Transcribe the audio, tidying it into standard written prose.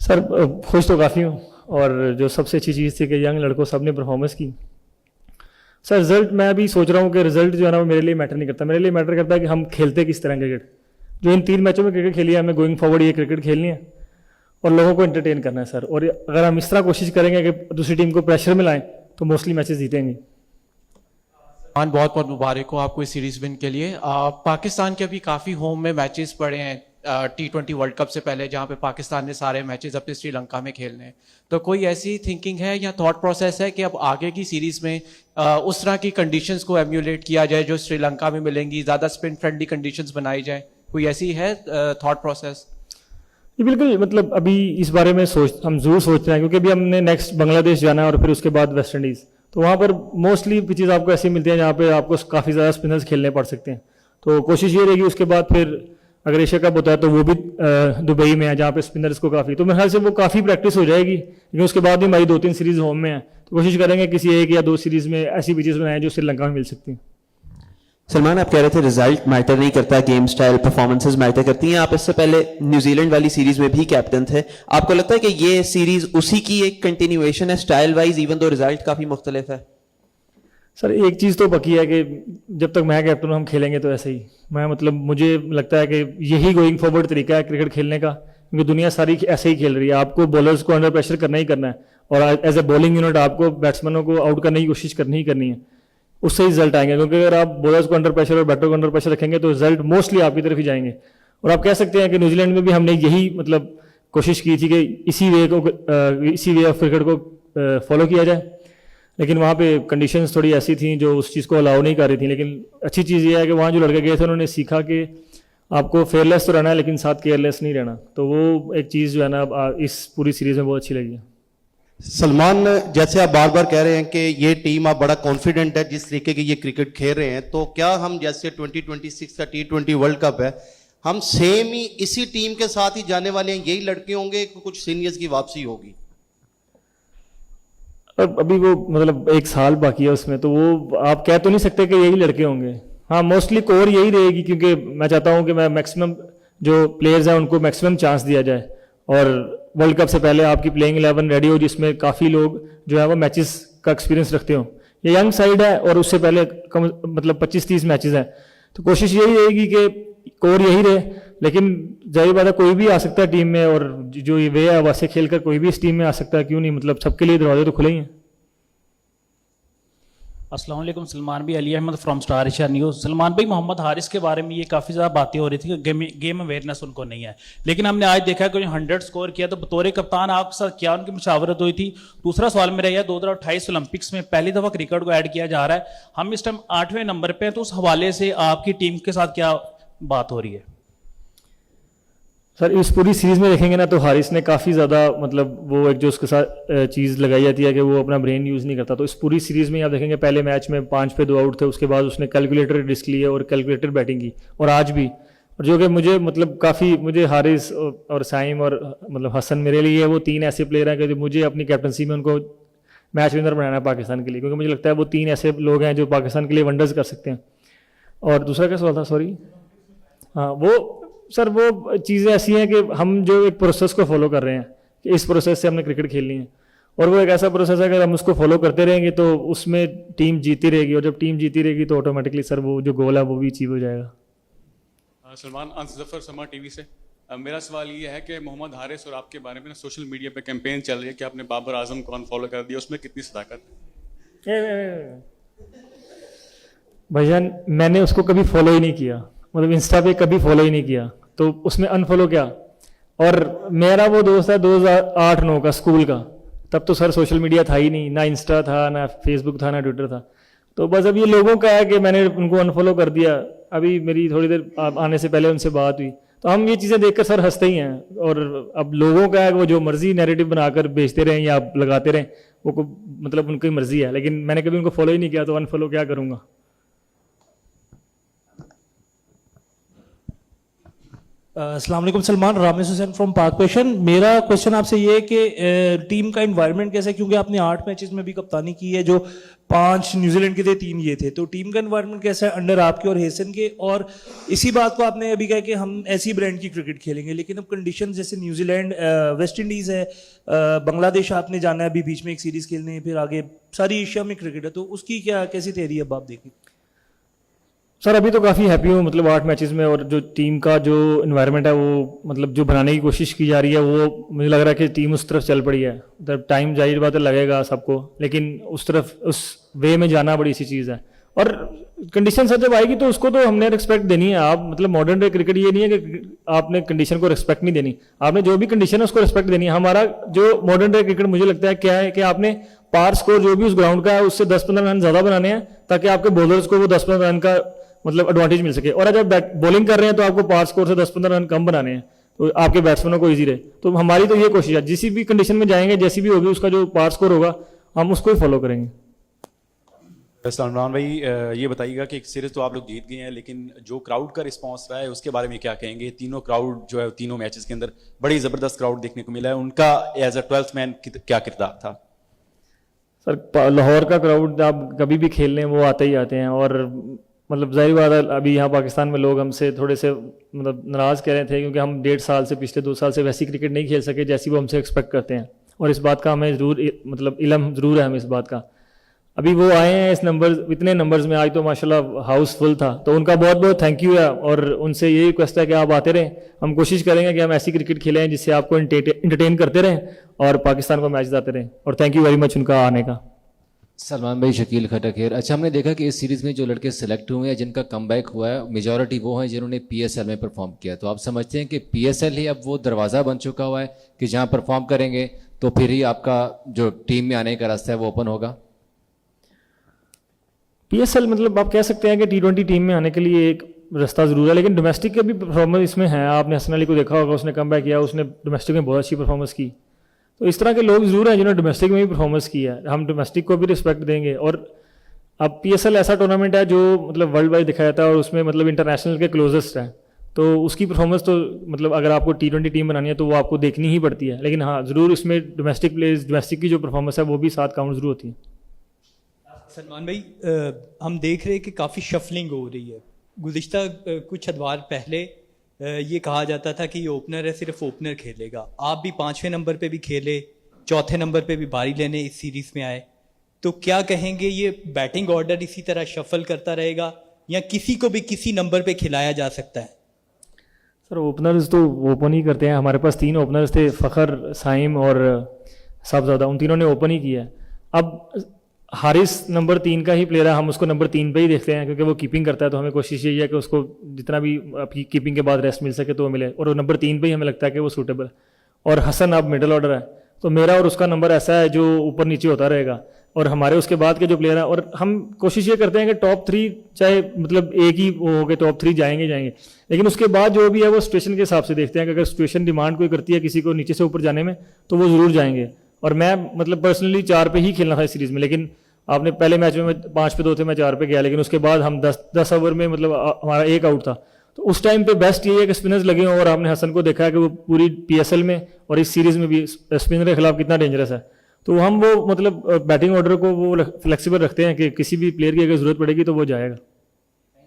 Sir खुश तो काफ़ी हूँ। और जो सबसे अच्छी चीज़ थी कि यंग लड़कों सब ने परफॉर्मेंस की। सर रिजल्ट मैं अभी सोच रहा हूँ कि रिजल्ट जो है ना वो मेरे लिए मैटर नहीं करता। मेरे लिए मैटर करता है कि हम खेलते किस तरह क्रिकेट। जो इन 3 मैचों में क्रिकेट खेली है, हमें गोइंग फॉरवर्ड ये क्रिकेट खेलनी है और लोगों को एंटरटेन करना है सर। और अगर हम इस तरह कोशिश करेंगे कि दूसरी टीम को प्रेशर में लाएं तो मोस्टली मैचेस जीतेंगे। बहुत बहुत मुबारक हो आपको इस सीरीज विन के लिए। पाकिस्तान के अभी काफ़ी होम में मैचेस पड़े हैं T20 वर्ल्ड कप से पहले, जहां पे पाकिस्तान ने सारे मैचेस अपने श्रीलंका में खेलने हैं। तो कोई ऐसी थिंकिंग है या थॉट प्रोसेस है कि अब आगे की सीरीज में उस तरह की कंडीशंस को एम्यूलेट किया जाए जो श्रीलंका में मिलेंगी, ज़्यादा स्पिन फ्रेंडली कंडीशंस बनाई जाए? कोई ऐसी है थॉट प्रोसेस? ये बिल्कुल, मतलब अभी इस बारे में हम जरूर सोच रहे हैं, क्योंकि अभी हमने नेक्स्ट बांग्लादेश जाना है और फिर उसके बाद वेस्ट इंडीज़। तो वहाँ पर मोस्टली पिचेज आपको ऐसी मिलती हैं जहाँ पे आपको काफ़ी ज़्यादा स्पिनर्स खेलने पड़ सकते हैं। तो कोशिश ये रहेगी उसके बाद फिर अगर एशिया कप होता है तो वो भी दुबई में है जहाँ पे स्पिनर्स को काफ़ी, तो मेरे ख्याल से वो काफ़ी प्रैक्टिस हो जाएगी। लेकिन उसके बाद भी हमारी 2-3 सीरीज़ होम में है, तो कोशिश करेंगे किसी 1 या 2 सीरीज़ में ऐसी पिचेस बनाएं जो श्रीलंका में मिल सकती हैं। सलमान, आप कह रहे थे रिजल्ट मैटर नहीं करता, गेम स्टाइल परफॉर्मेंसेस मैटर करती हैं। आप इससे पहले न्यूजीलैंड वाली सीरीज में भी कैप्टन थे। आपको लगता है कि ये सीरीज उसी की एक कंटिन्यूएशन है style wise, even though result काफी मुख्तलिफ है? सर एक चीज़ तो पक्की है कि जब तक मैं कैप्टन हूँ हम खेलेंगे तो ऐसे ही। मुझे लगता है कि यही गोइंग फॉरवर्ड तरीका है क्रिकेट खेलने का, क्योंकि दुनिया सारी ऐसे ही खेल रही है। आपको बॉलर्स को अंडर प्रेशर करना ही करना है और एज ए बॉलिंग यूनिट आपको बैट्समैनों को आउट करने की कोशिश करनी ही करनी है, उससे ही रिजल्ट आएंगे। क्योंकि अगर आप बॉलर्स को अंडर प्रेशर और बैटर को अंडर प्रेशर रखेंगे तो रिजल्ट मोस्टली आपकी तरफ ही जाएंगे। और आप कह सकते हैं कि न्यूजीलैंड में भी हमने यही कोशिश की थी कि इसी वे ऑफ क्रिकेट को फॉलो किया जाए। लेकिन वहाँ पे कंडीशंस थोड़ी ऐसी थी जो उस चीज़ को अलाउ नहीं कर रही थी। लेकिन अच्छी चीज़ ये है कि वहाँ जो लड़के गए थे उन्होंने सीखा कि आपको फेयरलेस तो रहना है लेकिन साथ केयरलेस नहीं रहना। तो वो एक चीज़ जो है ना इस पूरी सीरीज़ में बहुत अच्छी लगी है। सलमान, जैसे आप बार बार कह रहे हैं कि ये टीम आप बड़ा कॉन्फिडेंट है जिस तरीके की ये क्रिकेट खेल रहे हैं, तो क्या हम जैसे 2026 का T20 वर्ल्ड कप है, हम सेम ही इसी टीम के साथ ही जाने वाले हैं, यही लड़के होंगे, कुछ सीनियर्स की वापसी होगी? अब अभी वो 1 साल बाकी है उसमें, तो वो आप कह तो नहीं सकते कि यही लड़के होंगे। हाँ, मोस्टली कोर यही रहेगी, क्योंकि मैं चाहता हूँ कि मैं मैक्सिमम जो प्लेयर्स हैं उनको मैक्सिमम चांस दिया जाए और वर्ल्ड कप से पहले आपकी प्लेइंग 11 रेडी हो जिसमें काफ़ी लोग जो है वो मैचेस का एक्सपीरियंस रखते हो। ये यंग साइड है और उससे पहले 25-30 मैचेस हैं, तो कोशिश यही रहेगी कि कोर यही रहे। लेकिन जाहिर बात है कोई भी आ सकता है टीम में, और जो ये वे है वैसे खेलकर कोई भी इस टीम में आ सकता है, क्यों नहीं। सबके लिए दरवाजे तो खुले ही हैं। अस्सलाम वालेकुम। सलमान भाई, Ali Ahmed from Star Asia News. Salman भाई, मोहम्मद हारिस के बारे में ये काफ़ी ज़्यादा बातें हो रही थी कि गेम अवेयरनेस उनको नहीं है, लेकिन हमने आज देखा कि 100 स्कोर किया। तो बतौर कप्तान आपके साथ क्या उनकी मुशावरत हुई थी? दूसरा सवाल मेरा यह, 2028 ओलंपिक्स में पहली दफ़ा क्रिकेट को ऐड किया जा रहा है, हम इस टाइम 8वें नंबर पर हैं, तो उस हवाले से आपकी टीम के साथ क्या बात हो रही है? सर इस पूरी सीरीज में देखेंगे ना तो हारिस ने काफ़ी ज़्यादा वो एक जो उसके साथ चीज़ लगाई जाती है कि वो अपना ब्रेन यूज़ नहीं करता। तो इस पूरी सीरीज में आप देखेंगे पहले मैच में 5 पे 2 आउट थे, उसके बाद उसने कैलकुलेटर रिस्क लिए और कैलकुलेटर बैटिंग की, और आज भी। और जो कि मुझे काफ़ी मुझे हारिस और साइम और हसन, मेरे लिए वो 3 ऐसे प्लेयर हैं कि मुझे अपनी कैप्टनसी में उनको मैच विनर बनाना है पाकिस्तान के लिए, क्योंकि मुझे लगता है वो 3 ऐसे लोग हैं जो पाकिस्तान के लिए वंडर्स कर सकते हैं। और दूसरा क्या सवाल था, सॉरी? हाँ, सर वो चीज़ें ऐसी हैं कि हम जो एक प्रोसेस को फॉलो कर रहे हैं कि इस प्रोसेस से हमने क्रिकेट खेलनी है, और वो एक ऐसा प्रोसेस है कि हम उसको फॉलो करते रहेंगे तो उसमें टीम जीती रहेगी, और जब टीम जीती रहेगी तो ऑटोमेटिकली सर वो जो गोल है वो भी अचीव हो जाएगा। सलमान, अंस जफर समा टीवी से। मेरा सवाल ये है कि मोहम्मद हारिस और आपके बारे में ना सोशल मीडिया पे कैंपेन चल रही है कि आपने बाबर आजम को अनफॉलो कर दिया, उसमें कितनी सदाकत है? भाईजान, मैंने उसको कभी फॉलो ही नहीं किया, इंस्टा पे कभी फॉलो ही नहीं किया, तो उसमें अनफॉलो क्या? और मेरा वो दोस्त है 2008-9 का, स्कूल का। तब तो सर सोशल मीडिया था ही नहीं, ना इंस्टा था, ना फेसबुक था, ना ट्विटर था। तो बस अब ये लोगों का है कि मैंने उनको अनफॉलो कर दिया। अभी मेरी थोड़ी देर आने से पहले उनसे बात हुई, तो हम ये चीज़ें देखकर सर हंसते ही हैं। और अब लोगों का है वो जो मर्जी नैरेटिव बनाकर बेचते रहें या लगाते रहें, वो उनकी मर्जी है, लेकिन मैंने कभी उनको फॉलो ही नहीं किया, तो अनफॉलो क्या करूँगा। अस्सलाम वालेकुम सलमान, रामेश हुसैन फ्रॉम पाक पेशन। मेरा क्वेश्चन आपसे ये है कि टीम का इन्वायरमेंट कैसा है, क्योंकि आपने 8 मैचेस में भी कप्तानी की है, जो 5 न्यूजीलैंड के थे, 3 ये थे, तो टीम का इन्वायरमेंट कैसा है अंडर आपके और हेसन के? और इसी बात को आपने अभी कहा कि हम ऐसी ब्रांड की क्रिकेट खेलेंगे, लेकिन अब कंडीशन जैसे न्यूजीलैंड, वेस्ट इंडीज़ है, बांग्लादेश आपने जाना है अभी बीच में एक सीरीज़ खेलने, फिर आगे सारी एशिया में क्रिकेट है, तो उसकी क्या कैसी तैयारी अब आप देखिए? सर अभी तो काफ़ी हैप्पी हूँ, मतलब 8 मैचेस में, और जो टीम का जो इन्वायरमेंट है वो मतलब जो बनाने की कोशिश की जा रही है, वो मुझे लग रहा है कि टीम उस तरफ चल पड़ी है। मतलब टाइम जाहिर बात है लगेगा सबको, लेकिन उस तरफ उस वे में जाना बड़ी सी चीज़ है। और कंडीशन सर जब आएगी तो उसको तो हमने रिस्पेक्ट देनी है। आप मतलब मॉडर्न डे क्रिकेट ये नहीं है कि आपने कंडीशन को रिस्पेक्ट नहीं देनी, आपने जो भी कंडीशन है उसको रिस्पेक्ट देनी है। हमारा जो मॉडर्न डे क्रिकेट मुझे लगता है क्या है कि आपने पार स्कोर जो भी उस ग्राउंड का है उससे 10-15 रन ज़्यादा बनाने हैं, ताकि आपके बॉलर्स को वो 10-15 रन का मतलब एडवांटेज मिल सके। और जब बॉलिंग कर रहे हैं तो आपको पार स्कोर से 10-15 रन कम बनाने हैं, तो आपके बैट्समैनों को इजी रहे। तो हमारी तो ये कोशिश है, जिस भी कंडीशन में जाएंगे, जैसी भी होगी, उसका जो पार स्कोर होगा हम उसको ही फॉलो करेंगे। सलमान भाई, ये बताइएगा कि एक सीरीज तो आप लोग जीत गए हैं, लेकिन जो क्राउड का रिस्पांस रहा है उसके बारे में क्या कहेंगे? तीनों क्राउड जो है, तीनों मैचेस के अंदर बड़ी जबरदस्त क्राउड देखने को मिला है, उनका एज अ 12th मैन क्या किरदार था? सर लाहौर का क्राउड आप कभी भी खेल लें वो आते ही आते हैं, और मतलब जाहिर बात है अभी यहाँ पाकिस्तान में लोग हमसे थोड़े से मतलब नाराज़ कह रहे थे, क्योंकि हम 1.5 साल से, पिछले 2 साल से वैसी क्रिकेट नहीं खेल सके जैसी वो हमसे एक्सपेक्ट करते हैं। और इस बात का हमें ज़रूर मतलब इल्म ज़रूर है हमें इस बात का। अभी वो आए हैं इतने नंबर्स में, आज तो माशाल्लाह हाउस फुल था, तो उनका बहुत बहुत थैंक यू है। और उनसे यही रिक्वेस्ट है कि आप आते रहें, हम कोशिश करेंगे कि हम ऐसी क्रिकेट खेलें जिससे आपको इंटरटेन करते रहें और पाकिस्तान को मैच जिताते रहें। और थैंक यू वेरी मच उनका आने का। सलमान भाई, शकील खटक है। अच्छा, हमने देखा कि इस सीरीज़ में जो लड़के सेलेक्ट हुए हैं, जिनका कमबैक हुआ है, मेजॉरिटी वो हैं जिन्होंने PSL में परफॉर्म किया। तो आप समझते हैं कि PSL ही अब वो दरवाज़ा बन चुका हुआ है कि जहां परफॉर्म करेंगे तो फिर ही आपका जो टीम में आने का रास्ता है वो ओपन होगा? PSL मतलब आप कह सकते हैं कि T20 टीम में आने के लिए एक रास्ता ज़रूर है, लेकिन डोमेस्टिक के भी परफॉर्मेंस इसमें है। आपने हसन अली को देखा होगा, उसने कमबैक किया, उसने डोमेस्टिक में बहुत अच्छी परफॉर्मेंस की। तो इस तरह के लोग ज़रूर हैं जिन्होंने डोमेस्टिक में भी परफॉर्मेंस की है, हम डोमेस्टिक को भी रिस्पेक्ट देंगे। और अब PSL ऐसा टूर्नामेंट है जो मतलब वर्ल्ड वाइड दिखाया जाता है, और उसमें मतलब इंटरनेशनल के क्लोजेस्ट है, तो उसकी परफॉर्मेंस तो मतलब अगर आपको T20 टीम बनानी है तो वो आपको देखनी ही पड़ती है। लेकिन हाँ, ज़रूर उसमें डोमेस्टिक प्लेयर्स, डोमेस्टिक की जो परफॉर्मेंस है वो भी साथ काउंट ज़रूर होती है। सलमान भाई, हम देख रहे हैं कि काफ़ी शफलिंग हो रही है। गुज़िश्ता कुछ अदवार पहले ये कहा जाता था कि ये ओपनर है, सिर्फ ओपनर खेलेगा। आप भी 5वें नंबर पे भी खेले, 4थे नंबर पे भी बारी लेने इस सीरीज़ में आए, तो क्या कहेंगे, ये बैटिंग ऑर्डर इसी तरह शफल करता रहेगा या किसी को भी किसी नंबर पे खिलाया जा सकता है? सर ओपनर्स तो ओपन ही करते हैं। हमारे पास 3 ओपनर्स थे, फ़खर, साइम और साहबजादा, उन तीनों ने ओपन ही किया है। अब हारिस नंबर 3 का ही प्लेयर है, हम उसको नंबर 3 पे ही देखते हैं, क्योंकि वो कीपिंग करता है, तो हमें कोशिश यही है कि उसको जितना भी आपकी कीपिंग के बाद रेस्ट मिल सके तो वो मिले, और वो नंबर 3 पे ही हमें लगता है कि वो सूटेबल। और हसन अब मिडल ऑर्डर है, तो मेरा और उसका नंबर ऐसा है जो ऊपर नीचे होता रहेगा। और हमारे उसके बाद के जो प्लेयर हैं, और हम कोशिश ये करते हैं कि टॉप 3 चाहे मतलब एक ही वो हो गए, टॉप 3 जाएंगे, लेकिन उसके बाद जो भी है वो सिचुएशन के हिसाब से देखते हैं कि अगर सिचुएशन डिमांड कोई करती है किसी को नीचे से ऊपर जाने में तो वो ज़रूर जाएंगे। और मैं मतलब पर्सनली 4 पे ही खेलना था इस सीरीज़ में, लेकिन आपने पहले मैच में 5 पे 2 थे, मैं 4 पे गया, लेकिन उसके बाद हम 10 ओवर में मतलब हमारा 1 आउट था। तो उस टाइम पे बेस्ट ये है कि स्पिनर्स लगे हों, और आपने हसन को देखा है कि वो पूरी PSL में और इस सीरीज़ में भी स्पिनर के खिलाफ कितना डेंजरस है। तो हम वो मतलब बैटिंग ऑर्डर को वो फ्लेक्सिबल रखते हैं कि किसी भी प्लेयर की अगर ज़रूरत पड़ेगी तो वो जाएगा।